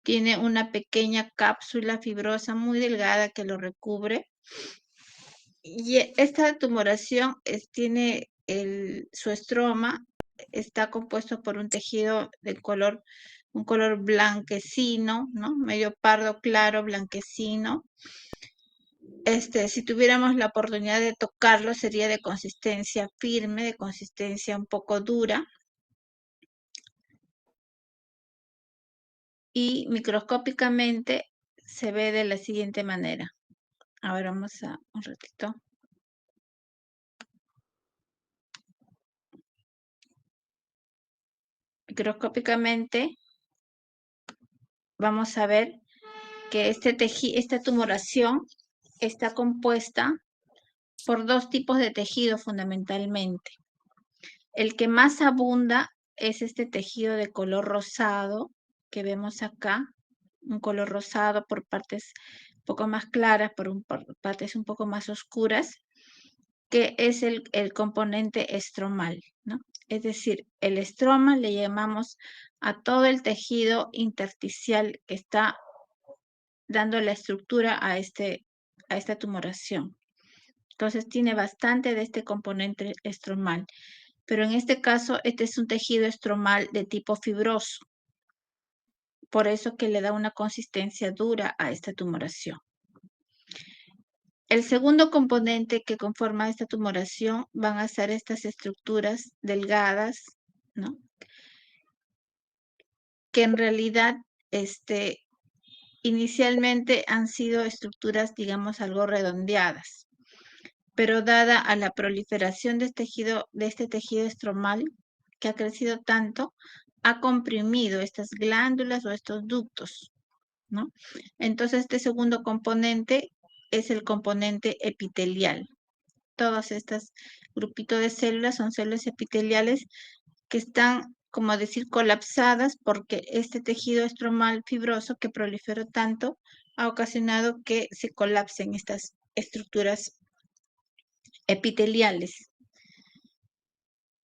tiene una pequeña cápsula fibrosa muy delgada que lo recubre. Y esta tumoración tiene su estroma, está compuesto por un tejido de un color blanquecino, ¿no? Medio pardo claro, blanquecino. Si tuviéramos la oportunidad de tocarlo, sería de consistencia firme, de consistencia un poco dura. Y microscópicamente se ve de la siguiente manera. Ahora vamos a un ratito. Microscópicamente vamos a ver que esta tumoración está compuesta por dos tipos de tejido fundamentalmente. El que más abunda es este tejido de color rosado que vemos acá, un color rosado por partes un poco más claras, por partes un poco más oscuras, que es el componente estromal, ¿no? Es decir, el estroma le llamamos a todo el tejido intersticial que está dando la estructura a esta tumoración. Entonces tiene bastante de este componente estromal, pero en este caso este es un tejido estromal de tipo fibroso, por eso que le da una consistencia dura a esta tumoración. El segundo componente que conforma esta tumoración van a ser estas estructuras delgadas, ¿no? Que en realidad inicialmente han sido estructuras, digamos, algo redondeadas, pero dada a la proliferación de este tejido estromal que ha crecido tanto, ha comprimido estas glándulas o estos ductos, ¿no? Entonces, este segundo componente es el componente epitelial. Todos estos grupitos de células son células epiteliales que están, como decir, colapsadas porque este tejido estromal fibroso que proliferó tanto ha ocasionado que se colapsen estas estructuras epiteliales.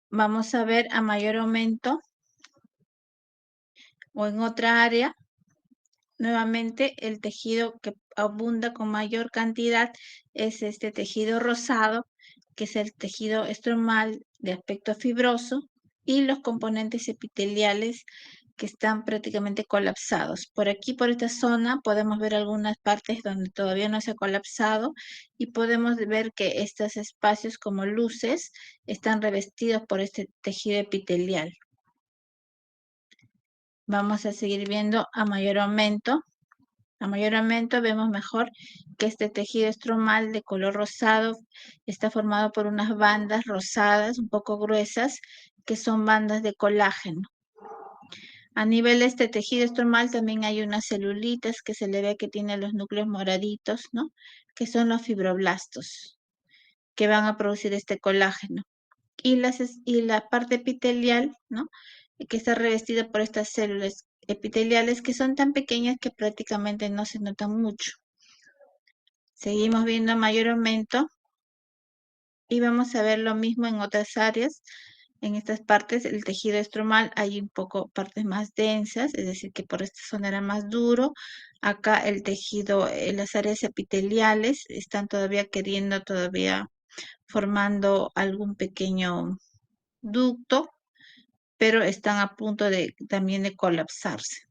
Vamos a ver a mayor aumento o en otra área, nuevamente el tejido que abunda con mayor cantidad es este tejido rosado, que es el tejido estromal de aspecto fibroso, y los componentes epiteliales que están prácticamente colapsados. Por aquí, por esta zona, podemos ver algunas partes donde todavía no se ha colapsado y podemos ver que estos espacios como luces están revestidos por este tejido epitelial. Vamos a seguir viendo a mayor aumento. A mayor aumento vemos mejor que este tejido estromal de color rosado está formado por unas bandas rosadas un poco gruesas que son bandas de colágeno. A nivel de este tejido estromal también hay unas celulitas que se le ve que tienen los núcleos moraditos, ¿no? Que son los fibroblastos, que van a producir este colágeno. Y la parte epitelial, ¿no? Que está revestida por estas células epiteliales que son tan pequeñas que prácticamente no se notan mucho. Seguimos viendo mayor aumento y vamos a ver lo mismo en otras áreas. En estas partes, el tejido estromal hay un poco partes más densas, es decir, que por esta zona era más duro. Acá el tejido, las áreas epiteliales están todavía formando algún pequeño ducto, pero están a punto también de colapsarse.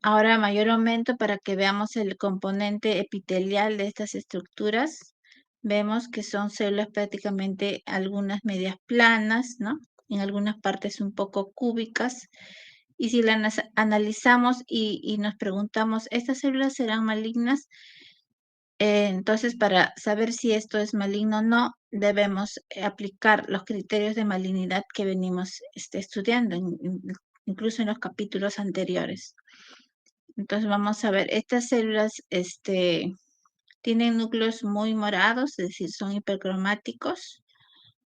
Ahora mayor aumento para que veamos el componente epitelial de estas estructuras. Vemos que son células prácticamente algunas medias planas, ¿no? En algunas partes un poco cúbicas. Y si las analizamos y nos preguntamos, ¿estas células serán malignas? Entonces, para saber si esto es maligno o no, debemos aplicar los criterios de malignidad que venimos estudiando, incluso en los capítulos anteriores. Entonces vamos a ver, estas células tienen núcleos muy morados, es decir, son hipercromáticos.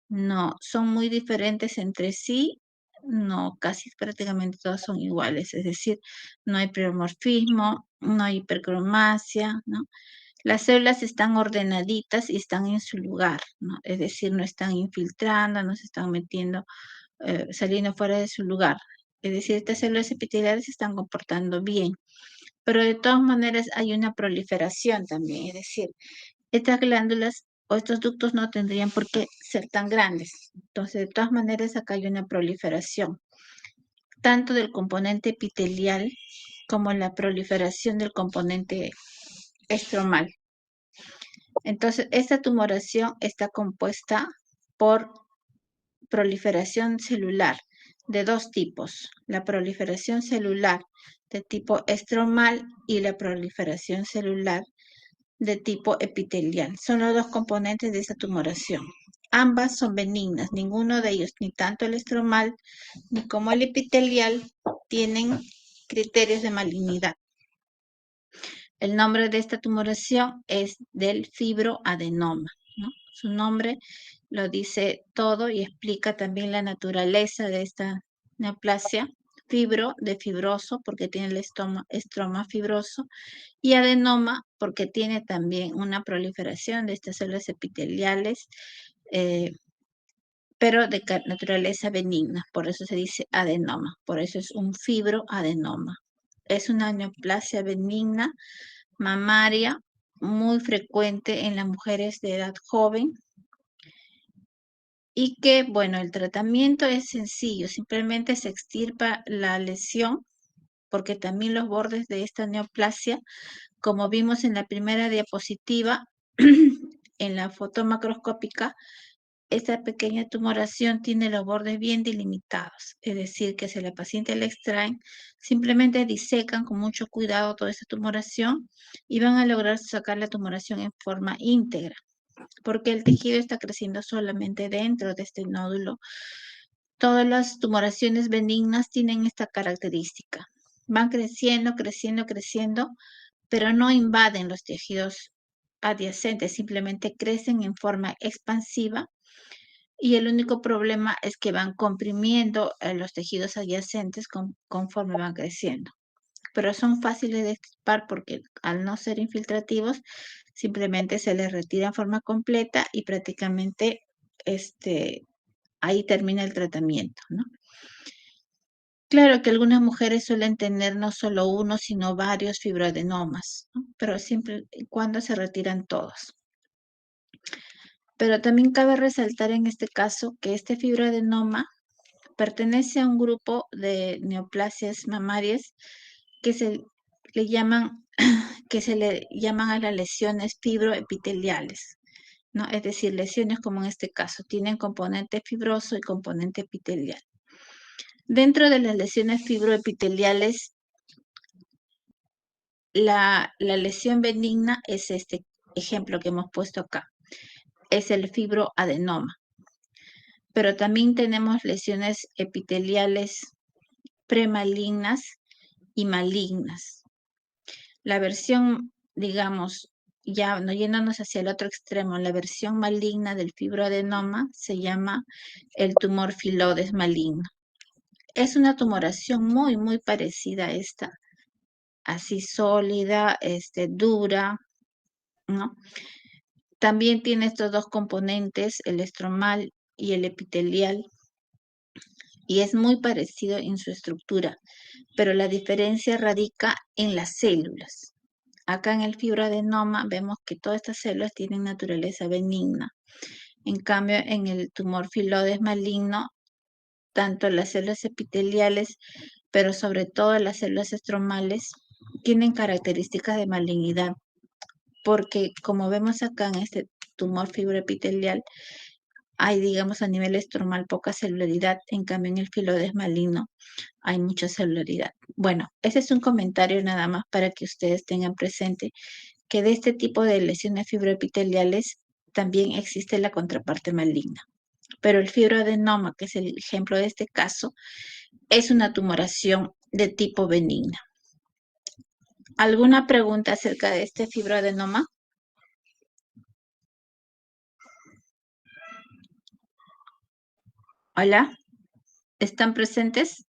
No, son muy diferentes entre sí. No, casi prácticamente todos son iguales, es decir, no hay pleomorfismo, no hay hipercromasia, ¿no? Las células están ordenaditas y están en su lugar, ¿no? Es decir, no están infiltrando, no se están metiendo, saliendo fuera de su lugar. Es decir, estas células epiteliales se están comportando bien. Pero de todas maneras hay una proliferación también. Es decir, estas glándulas o estos ductos no tendrían por qué ser tan grandes. Entonces, de todas maneras, acá hay una proliferación, tanto del componente epitelial como la proliferación del componente estromal. Entonces, esta tumoración está compuesta por proliferación celular de dos tipos, la proliferación celular de tipo estromal y la proliferación celular de tipo epitelial. Son los dos componentes de esta tumoración. Ambas son benignas, ninguno de ellos, ni tanto el estromal ni como el epitelial, tienen criterios de malignidad. El nombre de esta tumoración es del fibroadenoma, ¿no? Su nombre lo dice todo y explica también la naturaleza de esta neoplasia. Fibro de fibroso porque tiene el estroma fibroso y adenoma porque tiene también una proliferación de estas células epiteliales, pero de naturaleza benigna, por eso se dice adenoma, por eso es un fibroadenoma. Es una neoplasia benigna mamaria muy frecuente en las mujeres de edad joven y que, bueno, el tratamiento es sencillo, simplemente se extirpa la lesión porque también los bordes de esta neoplasia, como vimos en la primera diapositiva, en la foto macroscópica, esta pequeña tumoración tiene los bordes bien delimitados, es decir, que si la paciente la extraen, simplemente disecan con mucho cuidado toda esta tumoración y van a lograr sacar la tumoración en forma íntegra, porque el tejido está creciendo solamente dentro de este nódulo. Todas las tumoraciones benignas tienen esta característica. Van creciendo, creciendo, creciendo, pero no invaden los tejidos adyacentes, simplemente crecen en forma expansiva y el único problema es que van comprimiendo los tejidos adyacentes conforme van creciendo. Pero son fáciles de extirpar porque al no ser infiltrativos, simplemente se les retira en forma completa y prácticamente ahí termina el tratamiento, ¿no? Claro que algunas mujeres suelen tener no solo uno, sino varios fibroadenomas, ¿no? Pero siempre y cuando se retiran todos. Pero también cabe resaltar en este caso que este fibroadenoma pertenece a un grupo de neoplasias mamarias que se le llaman, a las lesiones fibroepiteliales, ¿no? Es decir, lesiones como en este caso, tienen componente fibroso y componente epitelial. Dentro de las lesiones fibroepiteliales, la lesión benigna es este ejemplo que hemos puesto acá, es el fibroadenoma. Pero también tenemos lesiones epiteliales premalignas y malignas. La versión, digamos, ya no yéndonos hacia el otro extremo, la versión maligna del fibroadenoma se llama el tumor filodes maligno. Es una tumoración muy, muy parecida a esta, así sólida, dura, ¿no? También tiene estos dos componentes, el estromal y el epitelial, y es muy parecido en su estructura, pero la diferencia radica en las células. Acá en el fibroadenoma vemos que todas estas células tienen naturaleza benigna. En cambio, en el tumor filodes maligno, tanto las células epiteliales, pero sobre todo las células estromales, tienen características de malignidad, porque como vemos acá en este tumor fibroepitelial, hay, digamos, a nivel estromal poca celularidad, en cambio en el filodes maligno hay mucha celularidad. Bueno, ese es un comentario nada más para que ustedes tengan presente que de este tipo de lesiones fibroepiteliales también existe la contraparte maligna. Pero el fibroadenoma, que es el ejemplo de este caso, es una tumoración de tipo benigna. ¿Alguna pregunta acerca de este fibroadenoma? Hola, ¿están presentes?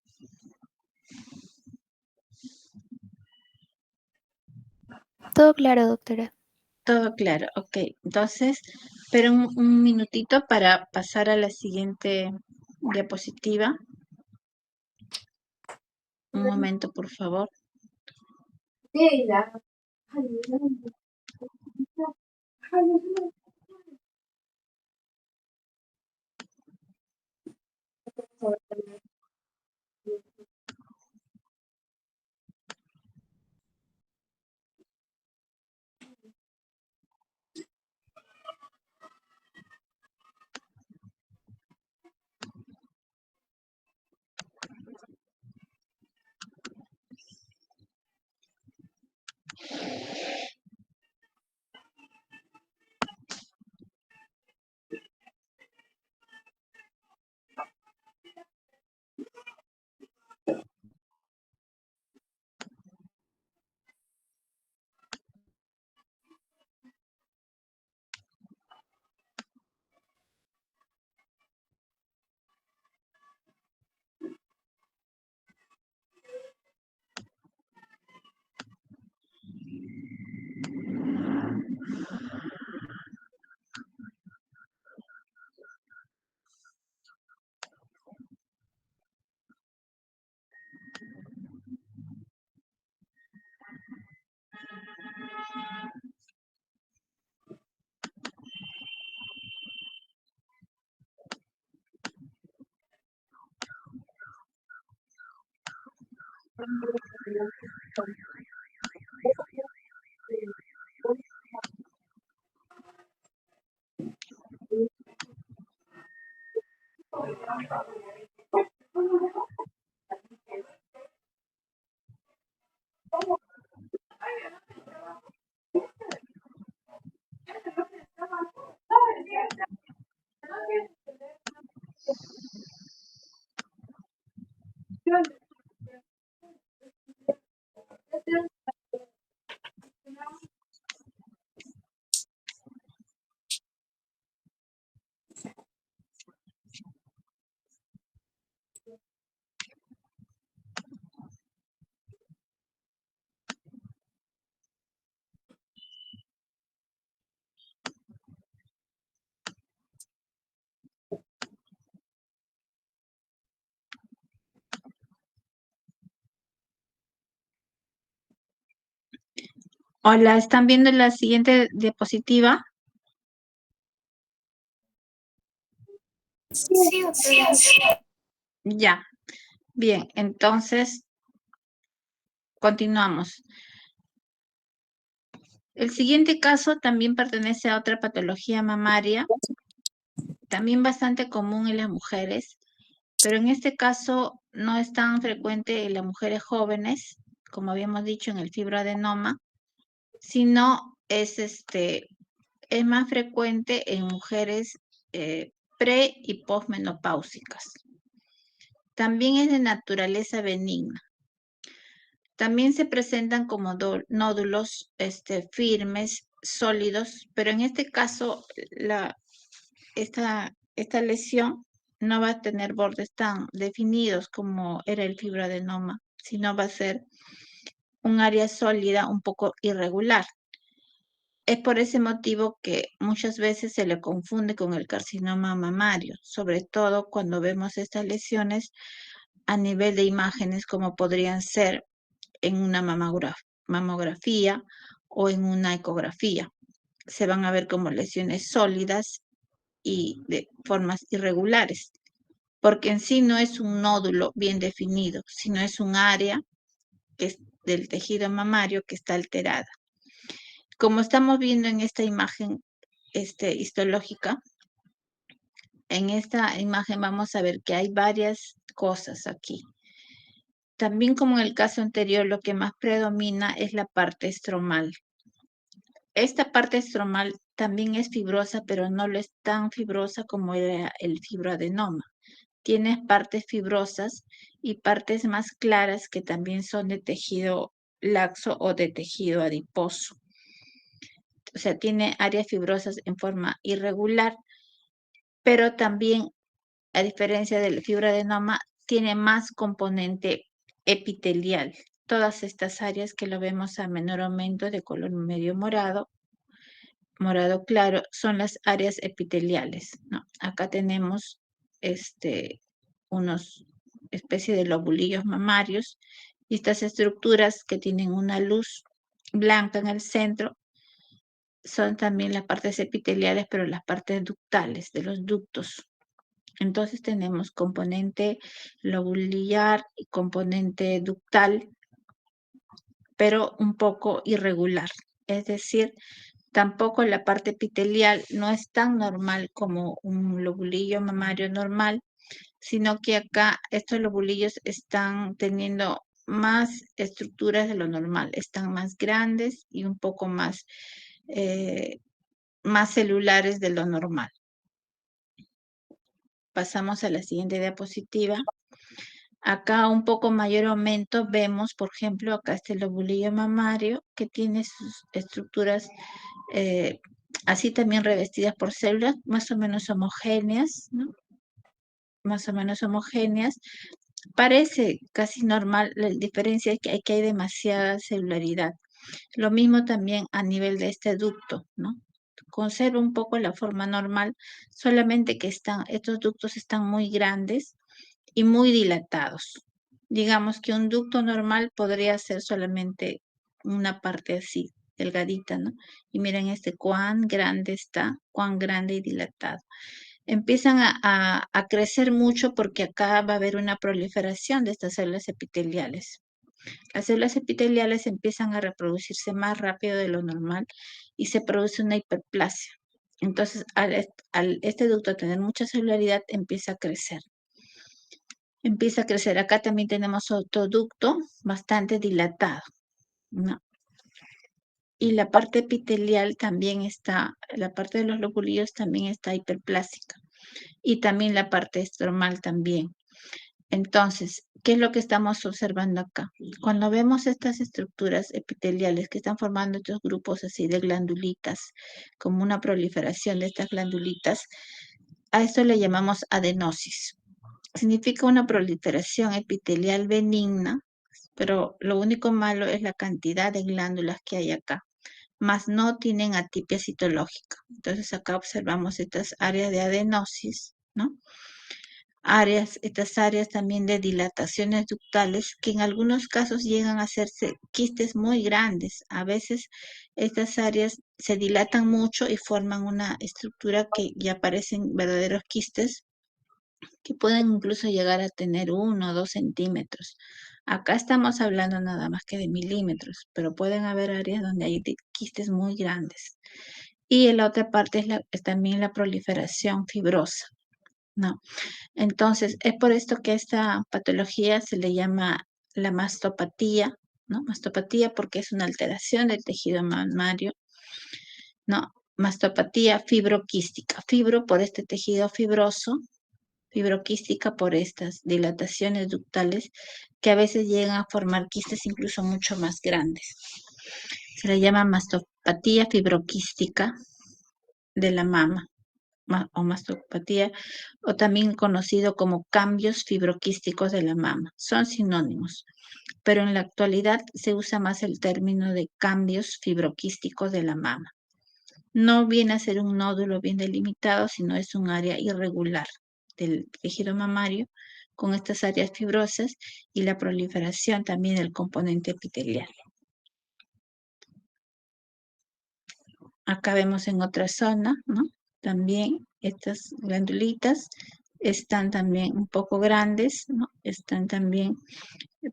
Todo claro, doctora. Todo claro, ok. Entonces, espera un minutito para pasar a la siguiente diapositiva. Un momento, por favor. Hola, ¿están viendo la siguiente diapositiva? Sí, doctora. Ya. Bien, entonces continuamos. El siguiente caso también pertenece a otra patología mamaria, también bastante común en las mujeres, pero en este caso no es tan frecuente en las mujeres jóvenes, como habíamos dicho en el fibroadenoma, sino es más frecuente en mujeres pre y posmenopáusicas. También es de naturaleza benigna. También se presentan como nódulos firmes, sólidos, pero en este caso esta lesión no va a tener bordes tan definidos como era el fibroadenoma, sino va a ser un área sólida un poco irregular. Es por ese motivo que muchas veces se le confunde con el carcinoma mamario, sobre todo cuando vemos estas lesiones a nivel de imágenes como podrían ser en una mamografía o en una ecografía. Se van a ver como lesiones sólidas y de formas irregulares, porque en sí no es un nódulo bien definido, sino es un área que es del tejido mamario que está alterada. Como estamos viendo en esta imagen histológica, en esta imagen vamos a ver que hay varias cosas aquí. También como en el caso anterior, lo que más predomina es la parte estromal. Esta parte estromal también es fibrosa, pero no lo es tan fibrosa como era el fibroadenoma. Tiene partes fibrosas y partes más claras que también son de tejido laxo o de tejido adiposo. O sea, tiene áreas fibrosas en forma irregular, pero también, a diferencia del fibroadenoma, tiene más componente epitelial. Todas estas áreas que lo vemos a menor aumento de color medio morado claro, son las áreas epiteliales, ¿no? Acá tenemos unos especie de lobulillos mamarios, y estas estructuras que tienen una luz blanca en el centro son también las partes epiteliales, pero las partes ductales de los ductos. Entonces tenemos componente lobulillar y componente ductal, pero un poco irregular. Es decir, tampoco la parte epitelial no es tan normal como un lobulillo mamario normal, sino que acá estos lobulillos están teniendo más estructuras de lo normal, están más grandes y un poco más celulares de lo normal. Pasamos a la siguiente diapositiva. Acá un poco mayor aumento vemos, por ejemplo, acá este lobulillo mamario que tiene sus estructuras así también revestidas por células más o menos homogéneas, ¿no? Más o menos homogéneas. Parece casi normal, la diferencia es que hay demasiada celularidad. Lo mismo también a nivel de este ducto, ¿no? Conserva un poco la forma normal, solamente que estos ductos están muy grandes y muy dilatados. Digamos que un ducto normal podría ser solamente una parte así, delgadita, ¿no? Y miren cuán grande está, cuán grande y dilatado. Empiezan a crecer mucho porque acá va a haber una proliferación de estas células epiteliales. Las células epiteliales empiezan a reproducirse más rápido de lo normal y se produce una hiperplasia. Entonces, al este ducto tener mucha celularidad, empieza a crecer. Empieza a crecer. Acá también tenemos otro ducto bastante dilatado, ¿no? Y la parte epitelial también está, la parte de los lobulillos también está hiperplásica. Y también la parte estromal también. Entonces, ¿qué es lo que estamos observando acá? Cuando vemos estas estructuras epiteliales que están formando estos grupos así de glandulitas, como una proliferación de estas glandulitas, a esto le llamamos adenosis. Significa una proliferación epitelial benigna, pero lo único malo es la cantidad de glándulas que hay acá, más no tienen atipia citológica. Entonces acá observamos estas áreas de adenosis, ¿no? Estas áreas también de dilataciones ductales que en algunos casos llegan a hacerse quistes muy grandes. A veces estas áreas se dilatan mucho y forman una estructura que ya parecen verdaderos quistes que pueden incluso llegar a tener 1 o 2 centímetros. Acá estamos hablando nada más que de milímetros, pero pueden haber áreas donde hay quistes muy grandes. Y en la otra parte es también la proliferación fibrosa, ¿no? Entonces, es por esto que esta patología se le llama la mastopatía, ¿no? Mastopatía porque es una alteración del tejido mamario, ¿no? Mastopatía fibroquística, fibro por este tejido fibroso, fibroquística por estas dilataciones ductales que a veces llegan a formar quistes incluso mucho más grandes. Se le llama mastopatía fibroquística de la mama o mastopatía, o también conocido como cambios fibroquísticos de la mama. Son sinónimos, pero en la actualidad se usa más el término de cambios fibroquísticos de la mama. No viene a ser un nódulo bien delimitado, sino es un área irregular del tejido mamario con estas áreas fibrosas y la proliferación también del componente epitelial. Acá vemos en otra zona, ¿no? También estas glandulitas están también un poco grandes, ¿no? Están también,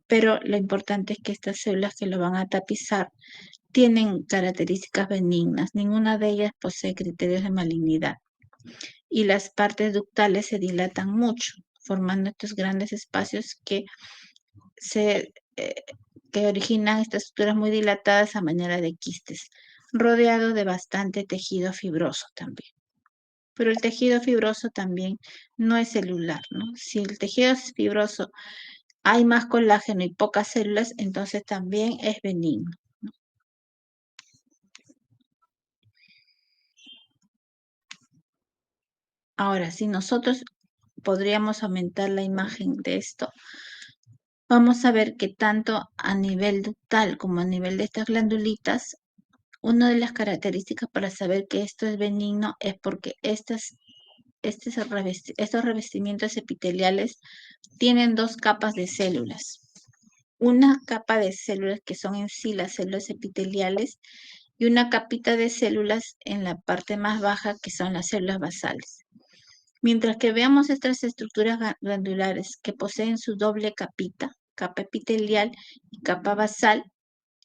pero lo importante es que estas células que lo van a tapizar tienen características benignas. Ninguna de ellas posee criterios de malignidad. Y las partes ductales se dilatan mucho, formando estos grandes espacios que originan estas estructuras muy dilatadas a manera de quistes, rodeado de bastante tejido fibroso también. Pero el tejido fibroso también no es celular, ¿no? Si el tejido es fibroso, hay más colágeno y pocas células, entonces también es benigno, ¿no? Ahora, si nosotros podríamos aumentar la imagen de esto, vamos a ver que tanto a nivel ductal como a nivel de estas glandulitas, una de las características para saber que esto es benigno es porque estas estos revestimientos epiteliales tienen dos capas de células. Una capa de células que son en sí las células epiteliales y una capita de células en la parte más baja que son las células basales. Mientras que veamos estas estructuras glandulares que poseen su doble capita, capa epitelial y capa basal,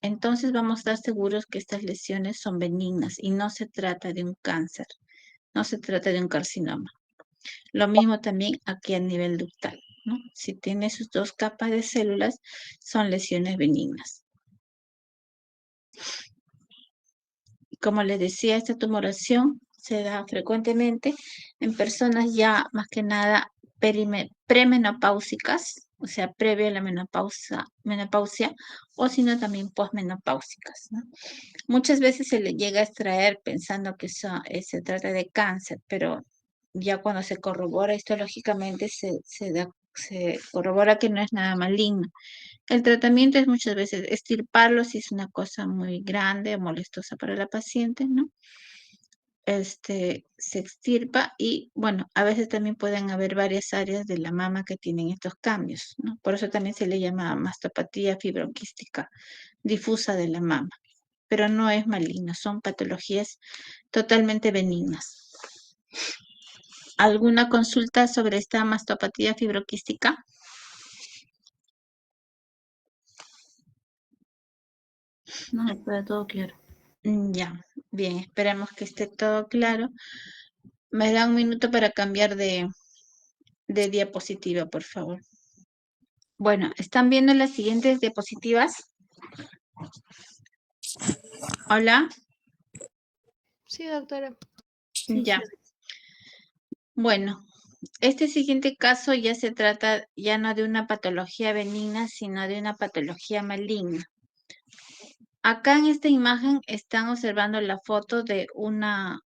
entonces vamos a estar seguros que estas lesiones son benignas y no se trata de un cáncer, no se trata de un carcinoma. Lo mismo también aquí a nivel ductal, ¿no? Si tiene sus dos capas de células, son lesiones benignas. Como les decía, esta tumoración se da frecuentemente en personas ya más que nada premenopáusicas, o sea, previo a la menopausia, o sino también posmenopáusicas, ¿no? Muchas veces se le llega a extraer pensando que se trata de cáncer, pero ya cuando se corrobora histológicamente se corrobora que no es nada maligno. El tratamiento es muchas veces extirparlo si es una cosa muy grande o molestosa para la paciente, ¿no? Se extirpa y, bueno, a veces también pueden haber varias áreas de la mama que tienen estos cambios, ¿no? Por eso también se le llama mastopatía fibroquística difusa de la mama, pero no es maligno, son patologías totalmente benignas. ¿Alguna consulta sobre esta mastopatía fibroquística? No, está todo claro. Ya, bien, esperamos que esté todo claro. Me da un minuto para cambiar de diapositiva, por favor. Bueno, ¿están viendo las siguientes diapositivas? Hola. Sí, doctora. Ya. Bueno, este siguiente caso ya se trata ya no de una patología benigna, sino de una patología maligna. Acá en esta imagen están observando la foto de una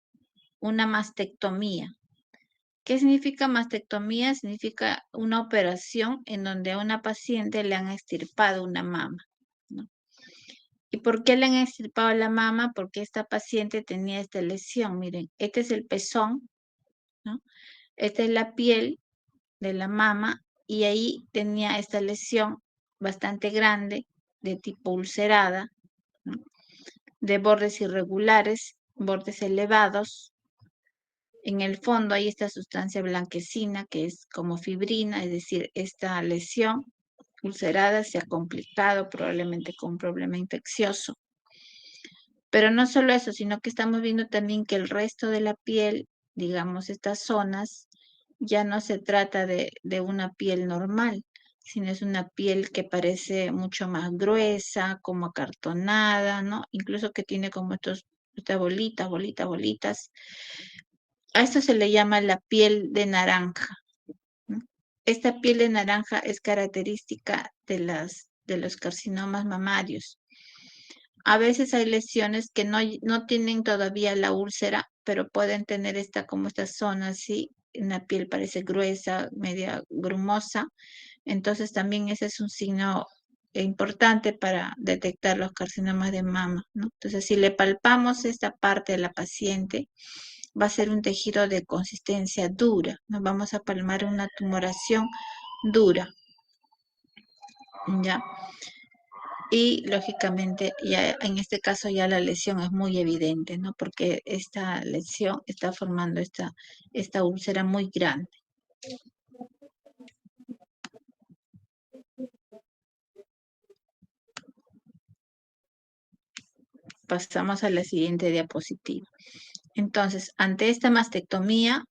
mastectomía. ¿Qué significa mastectomía? Significa una operación en donde a una paciente le han extirpado una mama, ¿no? ¿Y por qué le han extirpado la mama? Porque esta paciente tenía esta lesión. Miren, este es el pezón, ¿no? Esta es la piel de la mama y ahí tenía esta lesión bastante grande de tipo ulcerada, ¿no? De bordes irregulares, bordes elevados. En el fondo hay esta sustancia blanquecina que es como fibrina, es decir, esta lesión ulcerada se ha complicado probablemente con un problema infeccioso. Pero no solo eso, sino que estamos viendo también que el resto de la piel, digamos, estas zonas, ya no se trata de una piel normal, sino es una piel que parece mucho más gruesa, como acartonada, ¿no? Incluso que tiene como estas bolitas. A esto se le llama la piel de naranja, ¿no? Esta piel de naranja es característica de los carcinomas mamarios. A veces hay lesiones que no tienen todavía la úlcera, pero pueden tener como esta zona así, la piel parece gruesa, media grumosa. Entonces también ese es un signo importante para detectar los carcinomas de mama, ¿no? Entonces, si le palpamos esta parte de la paciente, va a ser un tejido de consistencia dura. Nos vamos a palmar una tumoración dura, ¿ya? Y lógicamente ya en este caso ya la lesión es muy evidente, ¿no? Porque esta lesión está formando esta úlcera muy grande. Pasamos a la siguiente diapositiva. Entonces, ante esta mastectomía,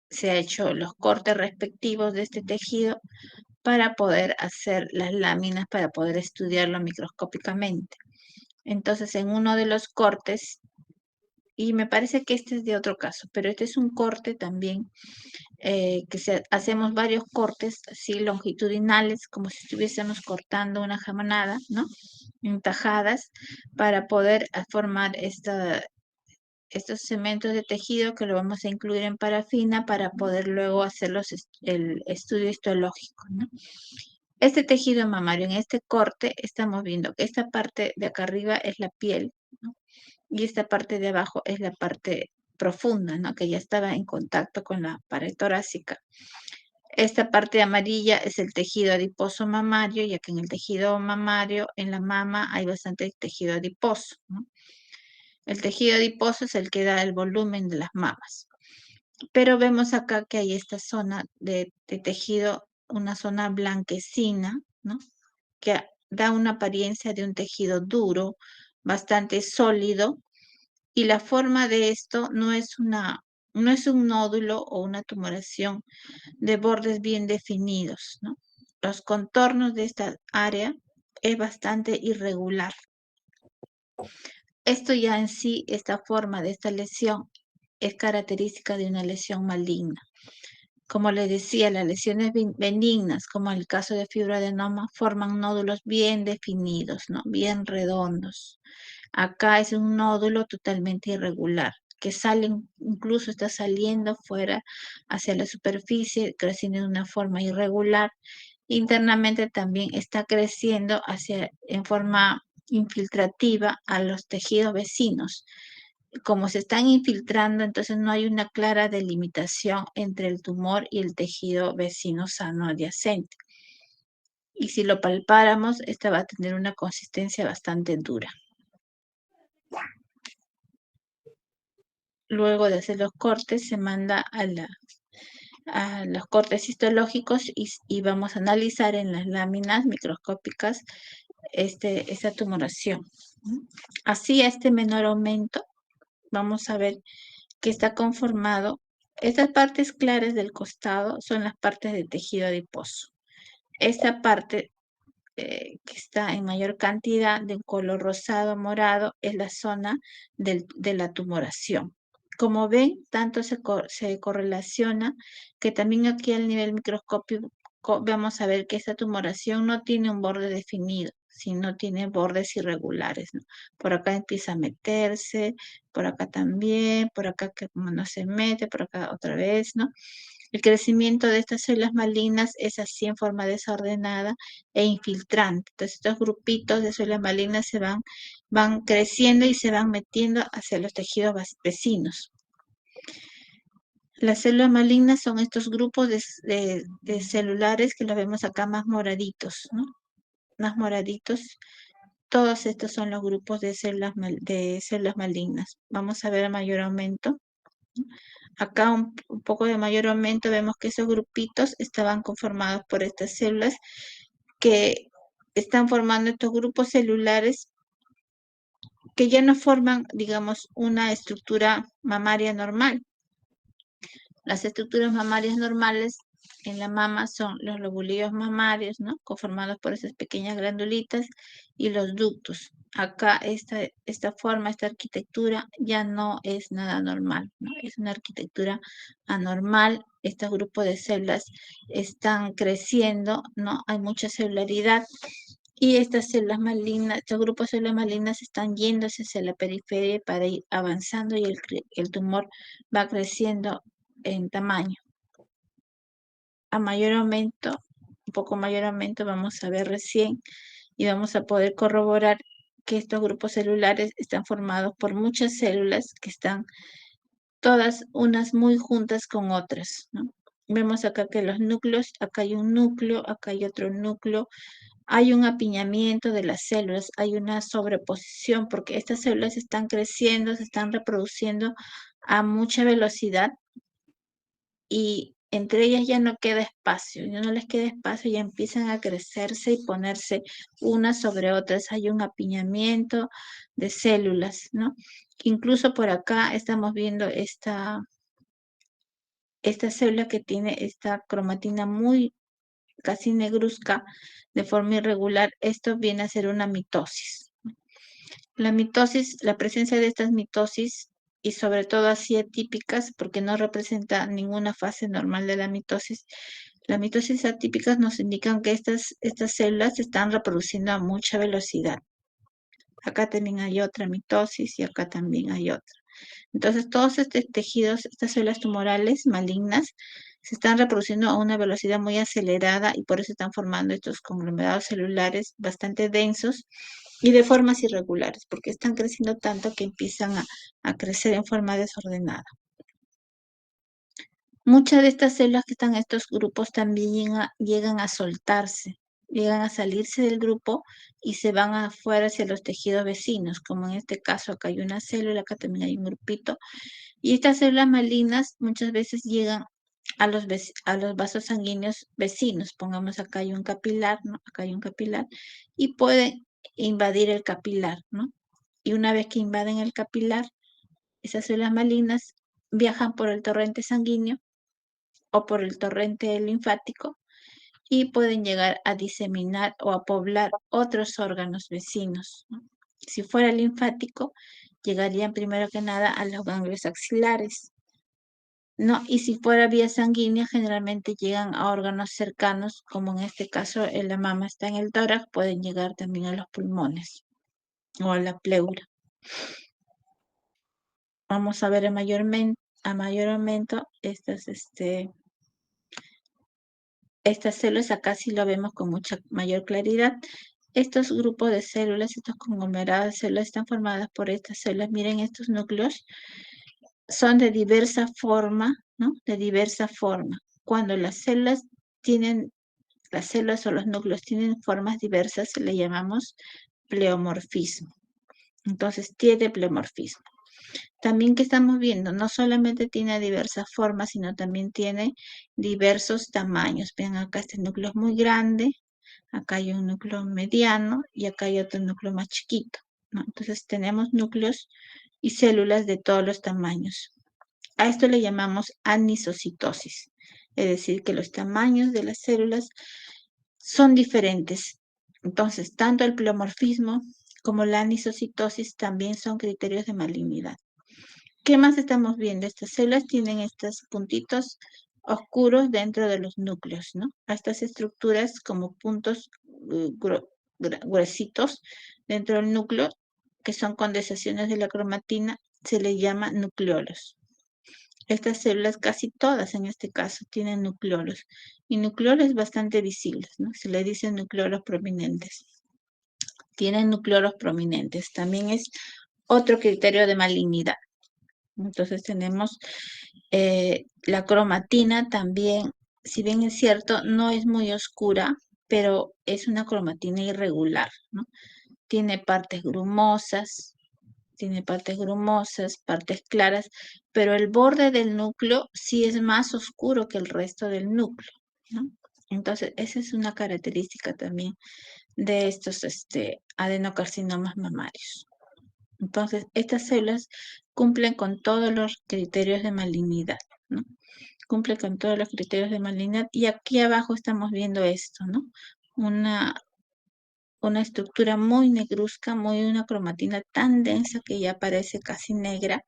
se ha hecho los cortes respectivos de este tejido para poder hacer las láminas, para poder estudiarlo microscópicamente. Entonces, en uno de los cortes, y me parece que este es de otro caso, pero este es un corte también, hacemos varios cortes así longitudinales, como si estuviésemos cortando una jamonada, ¿no? En tajadas, para poder formar estos cementos de tejido que lo vamos a incluir en parafina para poder luego hacer el estudio histológico, ¿no? Este tejido mamario, en este corte, estamos viendo que esta parte de acá arriba es la piel, ¿no? Y esta parte de abajo es la parte profunda, ¿no? Que ya estaba en contacto con la pared torácica. Esta parte amarilla es el tejido adiposo mamario, ya que en el tejido mamario, en la mama, hay bastante tejido adiposo, ¿no? El tejido adiposo es el que da el volumen de las mamas. Pero vemos acá que hay esta zona de tejido, una zona blanquecina, ¿no? Que da una apariencia de un tejido duro, bastante sólido, y la forma de esto no es un nódulo o una tumoración de bordes bien definidos, ¿no? Los contornos de esta área es bastante irregular. Esto ya en sí, esta forma de esta lesión es característica de una lesión maligna. Como les decía, las lesiones benignas, como el caso de fibroadenoma, forman nódulos bien definidos, ¿no? Bien redondos. Acá es un nódulo totalmente irregular, que sale, incluso está saliendo fuera hacia la superficie, creciendo de una forma irregular. Internamente también está creciendo en forma infiltrativa a los tejidos vecinos. Como se están infiltrando, entonces no hay una clara delimitación entre el tumor y el tejido vecino sano adyacente. Y si lo palpáramos, esta va a tener una consistencia bastante dura. Luego de hacer los cortes, se manda a los cortes histológicos y vamos a analizar en las láminas microscópicas esta tumoración. Así, a este menor aumento, vamos a ver que está conformado. Estas partes claras del costado son las partes de tejido adiposo. Esta parte que está en mayor cantidad de un color rosado morado es la zona de la tumoración. Como ven, tanto se correlaciona que también aquí al nivel microscópico vamos a ver que esta tumoración no tiene un borde definido, sino tiene bordes irregulares, ¿no? Por acá empieza a meterse, por acá también, por acá que como no se mete, por acá otra vez, ¿no? El crecimiento de estas células malignas es así en forma desordenada e infiltrante. Entonces estos grupitos de células malignas van creciendo y se van metiendo hacia los tejidos vecinos. Las células malignas son estos grupos de celulares que los vemos acá más moraditos, ¿no? Más moraditos. Todos estos son los grupos de células malignas. Vamos a ver el mayor aumento. Acá un poco de mayor aumento, vemos que esos grupitos estaban conformados por estas células que están formando estos grupos celulares que ya no forman, digamos, una estructura mamaria normal. Las estructuras mamarias normales en la mama son los lobulillos mamarios, ¿no? Conformados por esas pequeñas glandulitas y los ductos. Acá esta forma, esta arquitectura ya no es nada normal, ¿no? Es una arquitectura anormal. Estos grupos de células están creciendo, ¿no? Hay mucha celularidad. Y estas células malignas, estos grupos de células malignas están yéndose hacia la periferia para ir avanzando y el tumor va creciendo en tamaño. A mayor aumento, un poco mayor aumento, vamos a ver recién y vamos a poder corroborar que estos grupos celulares están formados por muchas células que están todas unas muy juntas con otras, ¿no? Vemos acá que los núcleos, acá hay un núcleo, acá hay otro núcleo, hay un apiñamiento de las células, hay una sobreposición porque estas células están creciendo, se están reproduciendo a mucha velocidad y entre ellas ya no queda espacio, ya no les queda espacio, ya empiezan a crecerse y ponerse unas sobre otras. Hay un apiñamiento de células, ¿no? Incluso por acá estamos viendo esta célula que tiene esta cromatina muy casi negruzca de forma irregular. Esto viene a ser una mitosis. La mitosis, la presencia de estas mitosis y sobre todo así atípicas, porque no representa ninguna fase normal de la mitosis. Las mitosis atípicas nos indican que estas células se están reproduciendo a mucha velocidad. Acá también hay otra mitosis y acá también hay otra. Entonces, todos estos tejidos, estas células tumorales malignas, se están reproduciendo a una velocidad muy acelerada y por eso están formando estos conglomerados celulares bastante densos y de formas irregulares, porque están creciendo tanto que empiezan a crecer en forma desordenada. Muchas de estas células que están en estos grupos también llegan a soltarse, llegan a salirse del grupo y se van afuera hacia los tejidos vecinos, como en este caso acá hay una célula, acá también hay un grupito. Y estas células malignas muchas veces llegan a los vasos sanguíneos vecinos. Pongamos acá hay un capilar, ¿no? Acá hay un capilar y pueden invadir el capilar, ¿no? Y una vez que invaden el capilar, esas células malignas viajan por el torrente sanguíneo o por el torrente linfático y pueden llegar a diseminar o a poblar otros órganos vecinos, ¿no? Si fuera linfático, llegarían primero que nada a los ganglios axilares, ¿no? Y si fuera vía sanguínea, generalmente llegan a órganos cercanos, como en este caso la mama está en el tórax, pueden llegar también a los pulmones o a la pleura. Vamos a ver a mayor aumento estas células, acá sí lo vemos con mucha mayor claridad. Estos grupos de células, estos conglomerados de células están formadas por estas células. Miren estos núcleos, son de diversa forma, ¿no? De diversa forma. Cuando las células o los núcleos tienen formas diversas, le llamamos pleomorfismo. Entonces, tiene pleomorfismo. También que estamos viendo, no solamente tiene diversas formas, sino también tiene diversos tamaños. Vean, acá este núcleo es muy grande, acá hay un núcleo mediano y acá hay otro núcleo más chiquito, ¿no? Entonces tenemos núcleos y células de todos los tamaños. A esto le llamamos anisocitosis, es decir, que los tamaños de las células son diferentes. Entonces, tanto el pleomorfismo como la anisocitosis también son criterios de malignidad. ¿Qué más estamos viendo? Estas células tienen estos puntitos oscuros dentro de los núcleos, ¿no? A estas estructuras como puntos gruesitos dentro del núcleo, que son condensaciones de la cromatina, se les llama nucleolos. Estas células, casi todas en este caso, tienen nucleolos. Y nucleolos bastante visibles, ¿no? Se le dicen nucleolos prominentes. Tienen nucleolos prominentes. También es otro criterio de malignidad. Entonces tenemos la cromatina también, si bien es cierto, no es muy oscura, pero es una cromatina irregular, ¿no? Tiene partes grumosas, partes claras, pero el borde del núcleo sí es más oscuro que el resto del núcleo, ¿no? Entonces, esa es una característica también de estos adenocarcinomas mamarios. Entonces, estas células cumplen con todos los criterios de malignidad, ¿no? Cumple con todos los criterios de malignidad. Y aquí abajo estamos viendo esto, ¿no? Una estructura muy negruzca, una cromatina tan densa que ya parece casi negra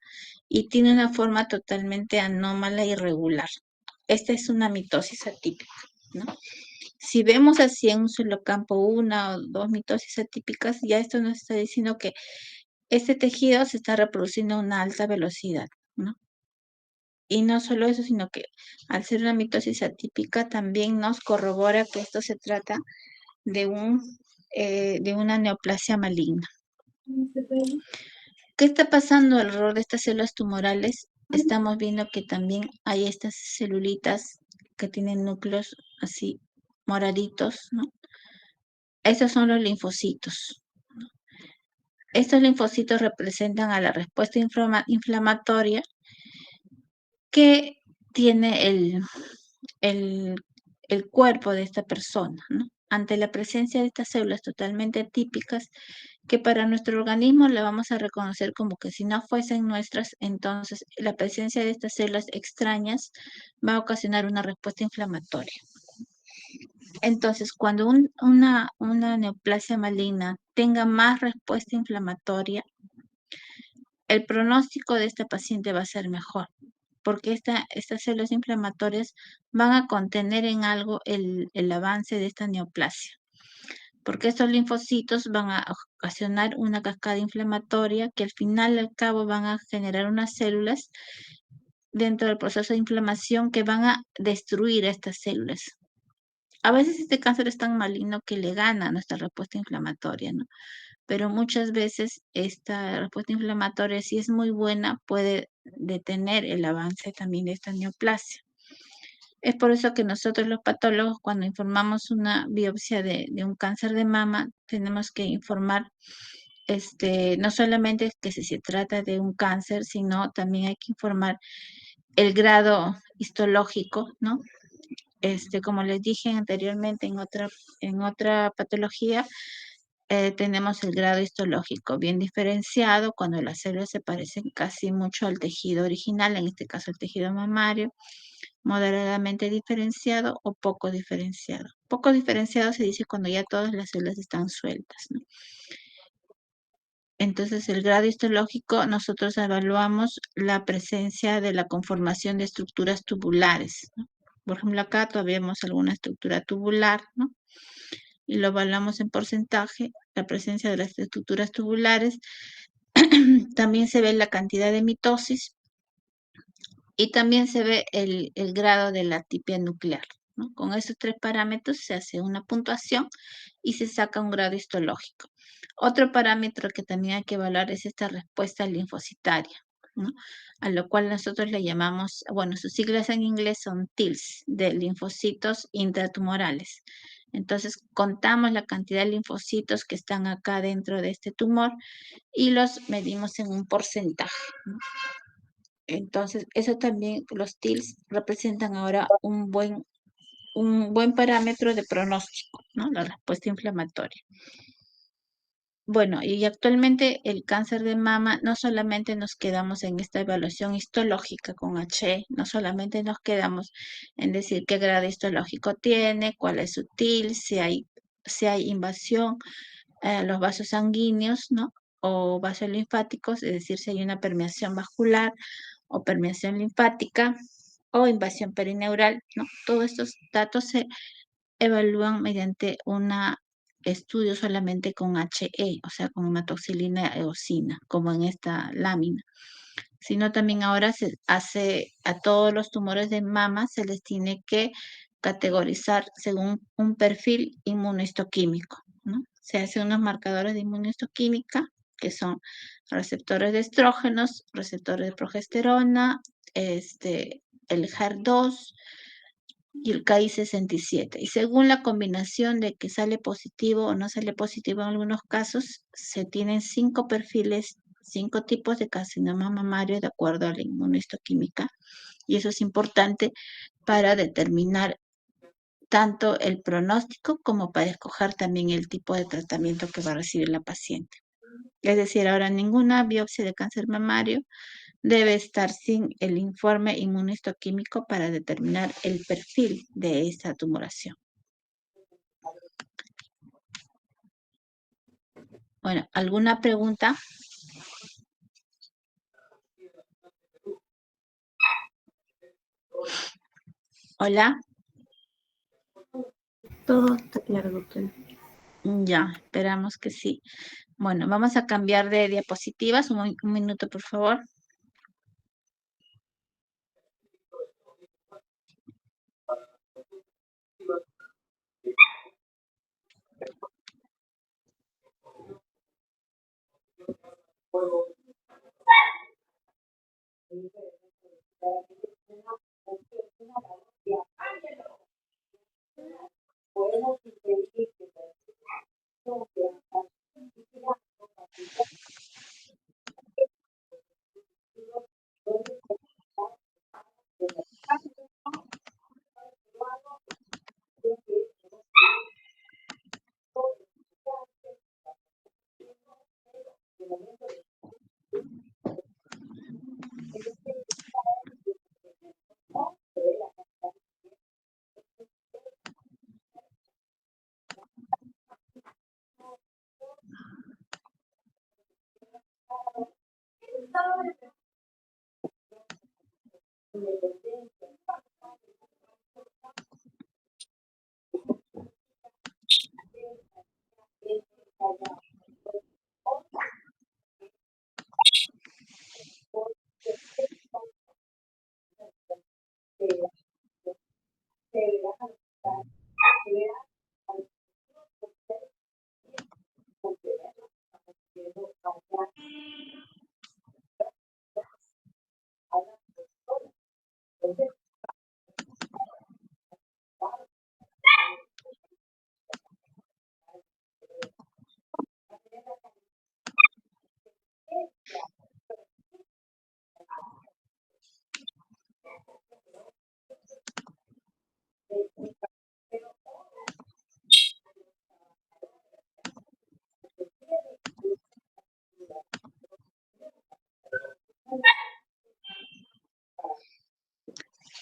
y tiene una forma totalmente anómala y irregular. Esta es una mitosis atípica, ¿no? Si vemos así en un solo campo una o dos mitosis atípicas, ya esto nos está diciendo que este tejido se está reproduciendo a una alta velocidad, ¿no? Y no solo eso, sino que al ser una mitosis atípica también nos corrobora que esto se trata de una neoplasia maligna. ¿Qué está pasando alrededor de estas células tumorales? Estamos viendo que también hay estas celulitas que tienen núcleos así moraditos, ¿no? Estos son los linfocitos. Estos linfocitos representan a la respuesta inflamatoria que tiene el cuerpo de esta persona, ¿no? Ante la presencia de estas células totalmente típicas, que para nuestro organismo la vamos a reconocer como que si no fuesen nuestras, entonces la presencia de estas células extrañas va a ocasionar una respuesta inflamatoria. Entonces, cuando una neoplasia maligna tenga más respuesta inflamatoria, el pronóstico de esta paciente va a ser mejor, porque estas células inflamatorias van a contener en algo el avance de esta neoplasia, porque estos linfocitos van a ocasionar una cascada inflamatoria que al final, al cabo, van a generar unas células dentro del proceso de inflamación que van a destruir estas células. A veces este cáncer es tan maligno que le gana a nuestra respuesta inflamatoria, ¿no? Pero muchas veces esta respuesta inflamatoria, si es muy buena, puede detener el avance también de esta neoplasia. Es por eso que nosotros los patólogos, cuando informamos una biopsia de un cáncer de mama, tenemos que informar no solamente que si se trata de un cáncer, sino también hay que informar el grado histológico, ¿no? Como les dije anteriormente en otra patología, tenemos el grado histológico bien diferenciado cuando las células se parecen casi mucho al tejido original, en este caso el tejido mamario, moderadamente diferenciado o poco diferenciado. Poco diferenciado se dice cuando ya todas las células están sueltas, ¿no? Entonces, el grado histológico, nosotros evaluamos la presencia de la conformación de estructuras tubulares, ¿no? Por ejemplo, acá todavía vemos alguna estructura tubular, ¿no? Y lo evaluamos en porcentaje, la presencia de las estructuras tubulares. También se ve la cantidad de mitosis y también se ve el grado de la atipia nuclear, ¿no? Con esos tres parámetros se hace una puntuación y se saca un grado histológico. Otro parámetro que también hay que evaluar es esta respuesta linfocitaria, ¿no? A lo cual nosotros le llamamos, bueno, sus siglas en inglés son TILs, de linfocitos intratumorales. Entonces, contamos la cantidad de linfocitos que están acá dentro de este tumor y los medimos en un porcentaje, ¿no? Entonces, eso también, los TILs representan ahora un buen parámetro de pronóstico, ¿no? La respuesta inflamatoria. Bueno, y actualmente el cáncer de mama no solamente nos quedamos en esta evaluación histológica con H, no solamente nos quedamos en decir qué grado histológico tiene, cuál es su TIL, si hay invasión a los vasos sanguíneos, ¿no? O vasos linfáticos, es decir, si hay una permeación vascular o permeación linfática o invasión perineural, ¿no? Todos estos datos se evalúan mediante un estudio solamente con HE, o sea, con hematoxilina eosina, como en esta lámina. Sino también ahora se hace a todos los tumores de mama, se les tiene que categorizar según un perfil inmunohistoquímico, ¿no? Se hacen unos marcadores de inmunohistoquímica, que son receptores de estrógenos, receptores de progesterona, el HER2 y el KI67. Y según la combinación de que sale positivo o no sale positivo en algunos casos, se tienen 5 perfiles, 5 tipos de carcinoma mamario de acuerdo a la inmunohistoquímica. Y eso es importante para determinar tanto el pronóstico como para escoger también el tipo de tratamiento que va a recibir la paciente. Es decir, ahora ninguna biopsia de cáncer mamario debe estar sin el informe inmunohistoquímico para determinar el perfil de esta tumoración. Bueno, ¿alguna pregunta? Hola. Todo está claro, doctor. Ya, esperamos que sí. Bueno, vamos a cambiar de diapositivas. Un minuto, por favor.